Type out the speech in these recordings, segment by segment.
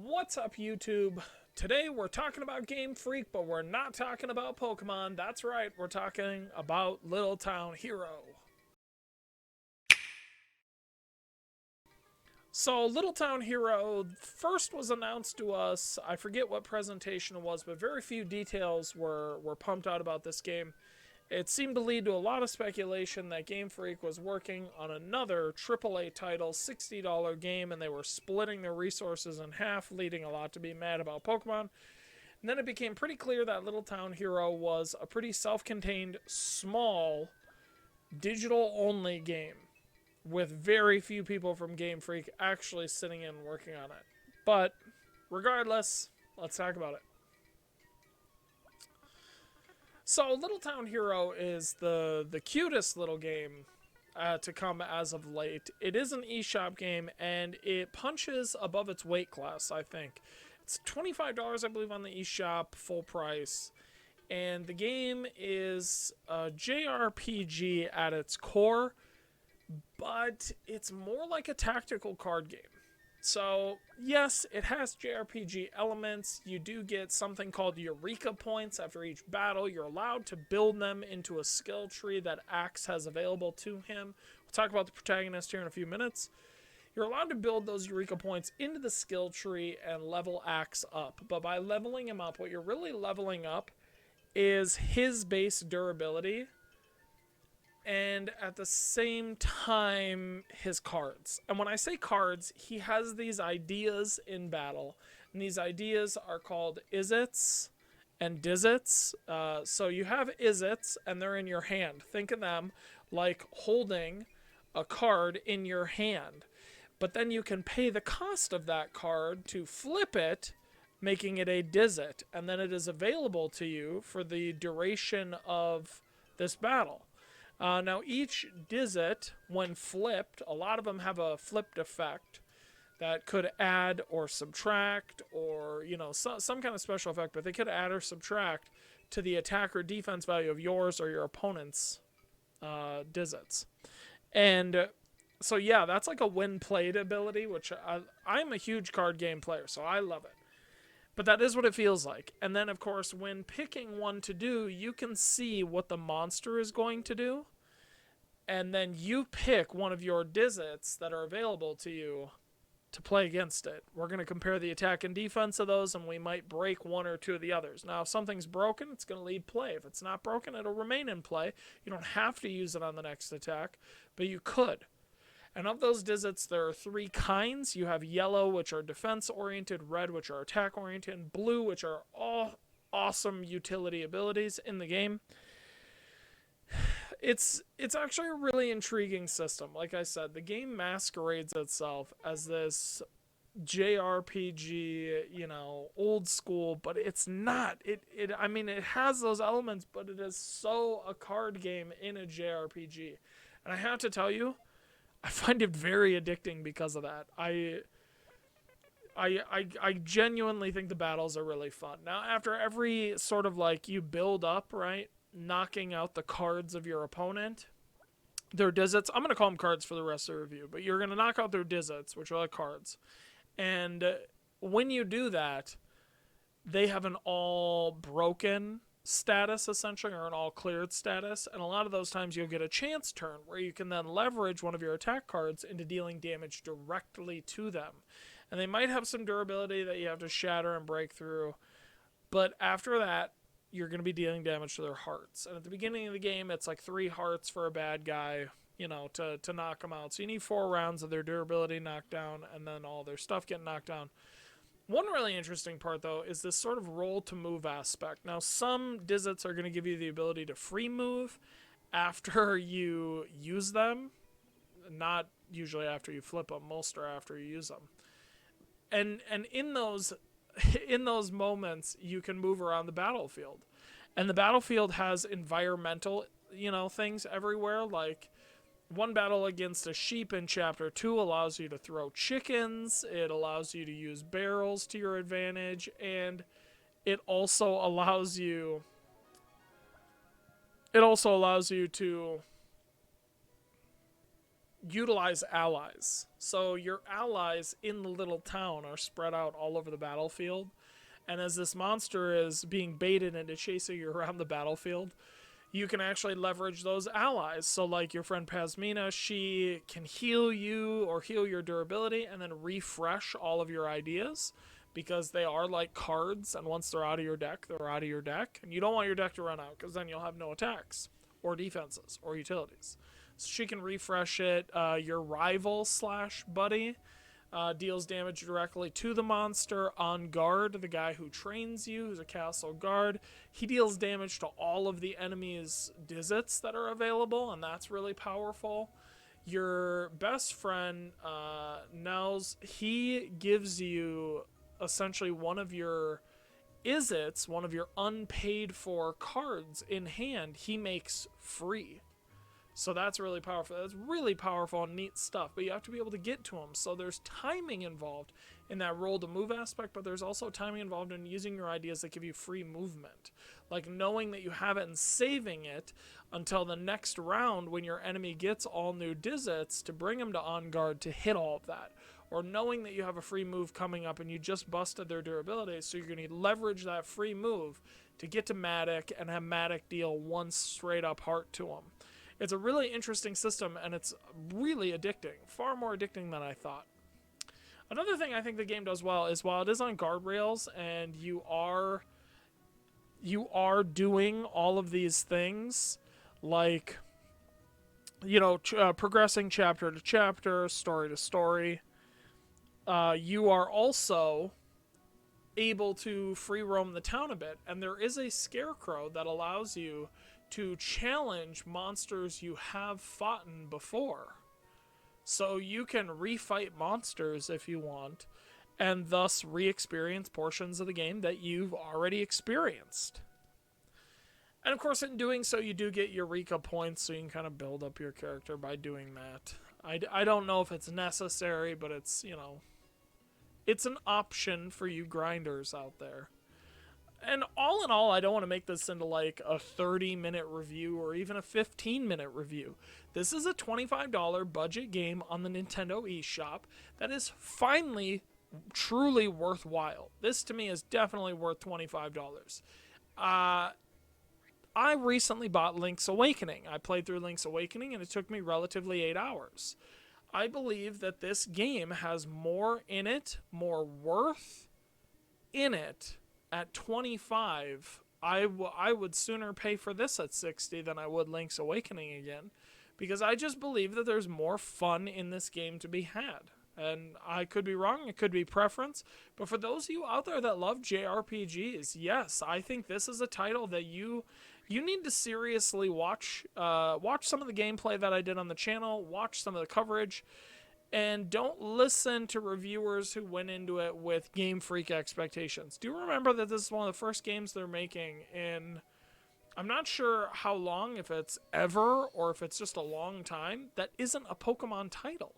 What's up, YouTube? Today we're talking about Game Freak, but we're not talking about Pokemon. That's right, we're talking about Little Town Hero. So, Little Town Hero first was announced to us. I forget what presentation it was, but very few details were pumped out about this game. It seemed to lead to a lot of speculation that Game Freak was working on another AAA title, $60 game, and they were splitting their resources in half, leading a lot to be mad about Pokemon. And then it became pretty clear that Little Town Hero was a pretty self contained, small, digital only game with very few people from Game Freak actually sitting in and working on it. But regardless, let's talk about it. So, Little Town Hero is the cutest little game to come as of late. It is an eShop game and it punches above its weight class, I think. It's $25, I believe, on the eShop, full price. And the game is a JRPG at its core, but it's more like a tactical card game. So, yes, it has JRPG elements. You do get something called Eureka points after each battle. You're allowed to build them into a skill tree that Axe has available to him. We'll talk about the protagonist here in a few minutes. You're allowed to build those Eureka points into the skill tree and level Axe up. But by leveling him up, what you're really leveling up is his base durability and at the same time his cards. And when I say cards, he has these ideas in battle, and these ideas are called Izzets and Dizzets. So you have Izzets, and they're in your hand. Think of them like holding a card in your hand. But then you can pay the cost of that card to flip it, making it a Dizzet, and then it is available to you for the duration of this battle. Now, each Dizzet, when flipped, a lot of them have a flipped effect that could add or subtract or, some kind of special effect, but they could add or subtract to the attack or defense value of yours or your opponent's Dizzets. And so, yeah, that's like a win played ability, which I'm a huge card game player, so I love it. But that is what it feels like. And then, of course, when picking one to do, you can see what the monster is going to do. And then you pick one of your Dizzets that are available to you to play against it. We're going to compare the attack and defense of those, and we might break one or two of the others. Now, if something's broken, it's going to leave play. If it's not broken, it'll remain in play. You don't have to use it on the next attack, but you could. And of those Dizzets, there are three kinds. You have yellow, which are defense-oriented, red, which are attack-oriented, and blue, which are all awesome utility abilities in the game. It's actually a really intriguing system. Like I said, the game masquerades itself as this JRPG, old school, but it's not. It has those elements, but it is so a card game in a JRPG. And I have to tell you, I find it very addicting because of that. I genuinely think the battles are really fun. Now, after every sort of like you build up, right, knocking out the cards of your opponent, their Dizzets, I'm going to call them cards for the rest of the review, but you're going to knock out their Dizzets, which are like cards. And when you do that, they have an all broken status essentially, or an all cleared status, and a lot of those times you'll get a chance turn where you can then leverage one of your attack cards into dealing damage directly to them. And they might have some durability that you have to shatter and break through, but after that you're going to be dealing damage to their hearts. And at the beginning of the game, it's like 3 hearts for a bad guy, to knock them out. So you need 4 rounds of their durability knocked down, and then all their stuff getting knocked down. One really interesting part, though, is this sort of roll to move aspect. Now, some Dizzets are going to give you the ability to free move after you use them. Not usually after you flip them, most are after you use them. And in those in those moments, you can move around the battlefield. And the battlefield has environmental, things everywhere. Like, one battle against a sheep in Chapter 2 allows you to throw chickens. It allows you to use barrels to your advantage. And it also allows you... It also allows you to utilize allies. So your allies in the little town are spread out all over the battlefield. And as this monster is being baited into chasing you around the battlefield, you can actually leverage those allies. So like your friend Pasmina, she can heal you or heal your durability and then refresh all of your ideas, because they are like cards, and once they're out of your deck, they're out of your deck. And you don't want your deck to run out, because then you'll have no attacks or defenses or utilities. So she can refresh it. Your rival slash buddy deals damage directly to the monster. On guard, the guy who trains you, who's a castle guard, he deals damage to all of the enemy's Dizzits that are available, and that's really powerful. Your best friend, Nels, he gives you essentially one of your Izzits, one of your unpaid for cards in hand, he makes free. So that's really powerful. That's really powerful and neat stuff, but you have to be able to get to them. So there's timing involved in that roll to move aspect, but there's also timing involved in using your ideas that give you free movement. Like knowing that you have it and saving it until the next round when your enemy gets all new Dizzits to bring them to on guard to hit all of that. Or knowing that you have a free move coming up and you just busted their durability, so you're going to leverage that free move to get to Matic and have Matic deal one straight up heart to them. It's a really interesting system, and it's really addicting. Far more addicting than I thought. Another thing I think the game does well is, while it is on guardrails and you are doing all of these things, like, you know, progressing chapter to chapter, story to story, you are also able to free roam the town a bit. And there is a scarecrow that allows you to challenge monsters you have fought before. So you can refight monsters if you want, and thus re-experience portions of the game that you've already experienced. And of course, in doing so, you do get Eureka points, so you can kind of build up your character by doing that. I don't know if it's necessary, but it's, you know, it's an option for you grinders out there. And all in all, I don't want to make this into like a 30-minute review or even a 15-minute review. This is a $25 budget game on the Nintendo eShop that is finally truly worthwhile. This to me is definitely worth $25. I recently bought Link's Awakening. I played through Link's Awakening and it took me relatively 8 hours. I believe that this game has more in it, more worth in it. At 25, I would sooner pay for this at 60 than I would Link's Awakening again, because I just believe that there's more fun in this game to be had. And I could be wrong, it could be preference, but for those of you out there that love JRPGs, yes, I think this is a title that you need to seriously watch. Watch some of the gameplay that I did on the channel, watch some of the coverage, and don't listen to reviewers who went into it with Game Freak expectations. Do remember that this is one of the first games they're making in, I'm not sure how long, if it's ever or if it's just a long time, that isn't a Pokemon title.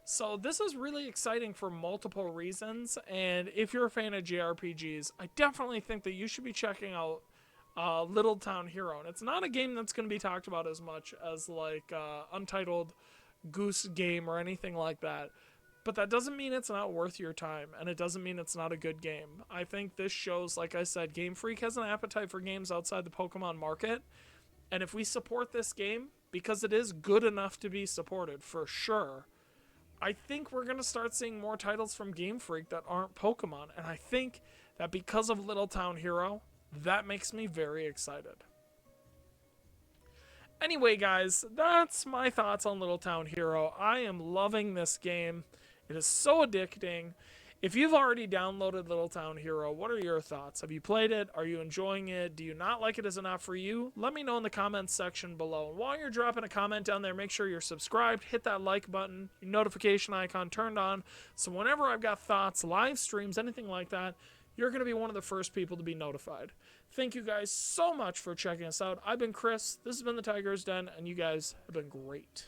So this is really exciting for multiple reasons, and if you're a fan of JRPGs, I definitely think that you should be checking out Little Town Hero. And it's not a game that's going to be talked about as much as like Untitled Goose Game or anything like that, but that doesn't mean it's not worth your time, and it doesn't mean it's not a good game. I think this shows, like I said, Game Freak has an appetite for games outside the Pokemon market, and if we support this game, because it is good enough to be supported for sure, I think we're going to start seeing more titles from Game Freak that aren't Pokemon, and I think that because of Little Town Hero, that makes me very excited. Anyway, guys, that's my thoughts on Little Town Hero. I am loving this game. It is so addicting. If you've already downloaded Little Town Hero, what are your thoughts? Have you played it? Are you enjoying it? Do you not like it as enough for you? Let me know in the comments section below. And while you're dropping a comment down there, make sure you're subscribed, hit that like button, your notification icon turned on, so whenever I've got thoughts, live streams, anything like that, you're going to be one of the first people to be notified. Thank you guys so much for checking us out. I've been Chris, this has been the Tiger's Den, and you guys have been great.